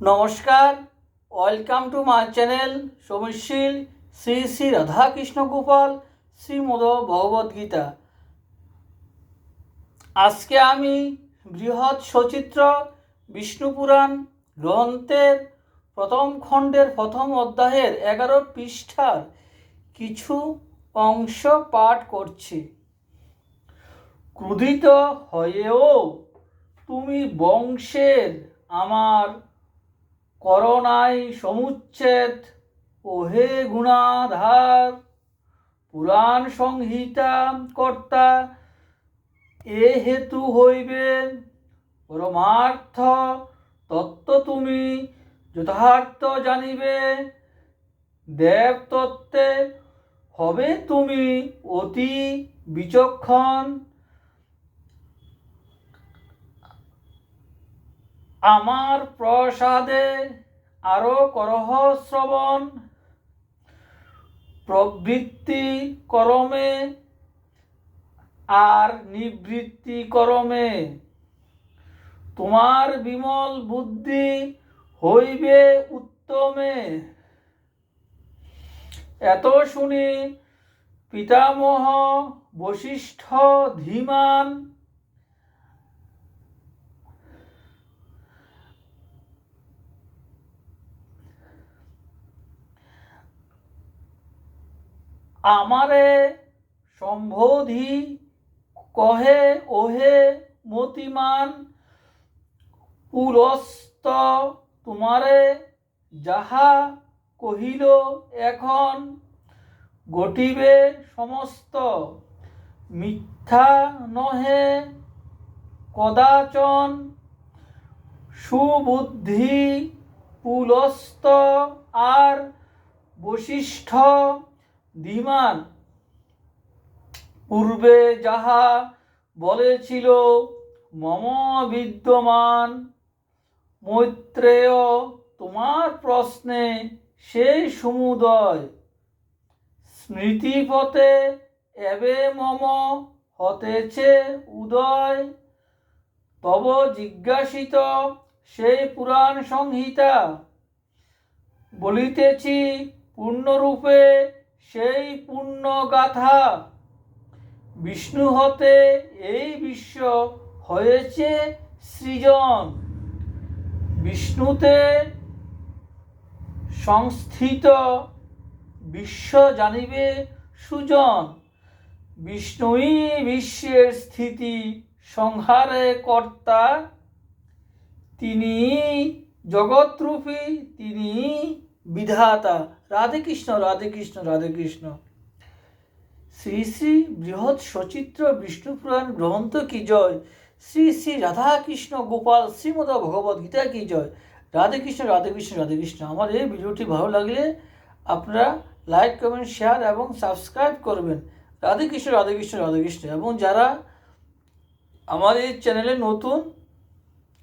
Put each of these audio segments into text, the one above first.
নমস্কার, welcome to my channel সমীশীল শ্রী শ্রী রাধাকৃষ্ণ গোপাল শ্রীমদ ভগবদ্গীতা। আজকে আমি বৃহৎ সচিত্র বিষ্ণু পুরাণ গ্রন্থের প্রথম খণ্ডের প্রথম অধ্যায়ের 11 পৃষ্ঠার কিছু অংশ পাঠ করছি। ক্রোধিত হয়েও তুমি বংশের আমার করোনাই সমুচ্ছেদ ওহে গুণাধার পুরাণ সংহিতা কর্তা এ হেতু হইবে পরমার্থ তত্ত্ব তুমি যথার্থ জানিবে দেবতত্ত্বে হবে তুমি অতি বিচক্ষণ আমার প্রসাদে আরো করহ শ্রবণ প্রবৃত্তি করমে আর নিবৃত্তি করমে তোমার বিমল বুদ্ধি হইবে উত্তমে। এত শুনি পিতামহ বশিষ্ঠ ধীমান আমারে সম্বোধি কহে ওহে মতিমান পুরস্ত তোমারে যাহা কহিল এখন ঘটিবে সমস্ত মিথ্যা নহে কদাচন সুবুদ্ধি পুলস্ত আর বশিষ্ঠ ধীমান পূর্বে যাহা বলেছিল মম বিদ্যমান মৈত্রেয় তোমার প্রশ্নে সেই সমুদয় স্মৃতিপথে এবে মম হতেছে উদয় তব জিজ্ঞাসিত সেই পুরাণ সংহিতা বলিতেছি পূর্ণরূপে সেই পূর্ণ গাথা বিষ্ণু হতে এই বিশ্ব হয়েছে সৃজন বিষ্ণুতে সংস্থিত বিশ্ব জানিবে সুজন বিষ্ণুই বিশ্বের স্থিতি সংহারে কর্তা তিনি জগৎরূপী তিনি বিধাতা। রাধে কৃষ্ণ রাধে কৃষ্ণ রাধে কৃষ্ণ। শ্রী শ্রী বৃহৎ সচিত্র বিষ্ণু পুরাণ গ্রন্থ কি জয়, শ্রী শ্রী রাধাকৃষ্ণ গোপাল শ্রীমদ ভগবদ্গীতা কি জয়। রাধে কৃষ্ণ রাধে কৃষ্ণ রাধে কৃষ্ণ। আমার এই ভিডিওটি ভালো লাগলে আপনারা লাইক কমেন্ট শেয়ার এবং সাবস্ক্রাইব করবেন। রাধে কৃষ্ণ রাধে কৃষ্ণ রাধে কৃষ্ণ। এবং যারা আমার এই চ্যানেলে নতুন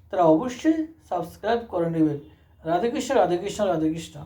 তারা অবশ্যই সাবস্ক্রাইব করে নেবেন। রাধে কৃষ্ণ রাধে কৃষ্ণ রাধে কৃষ্ণ।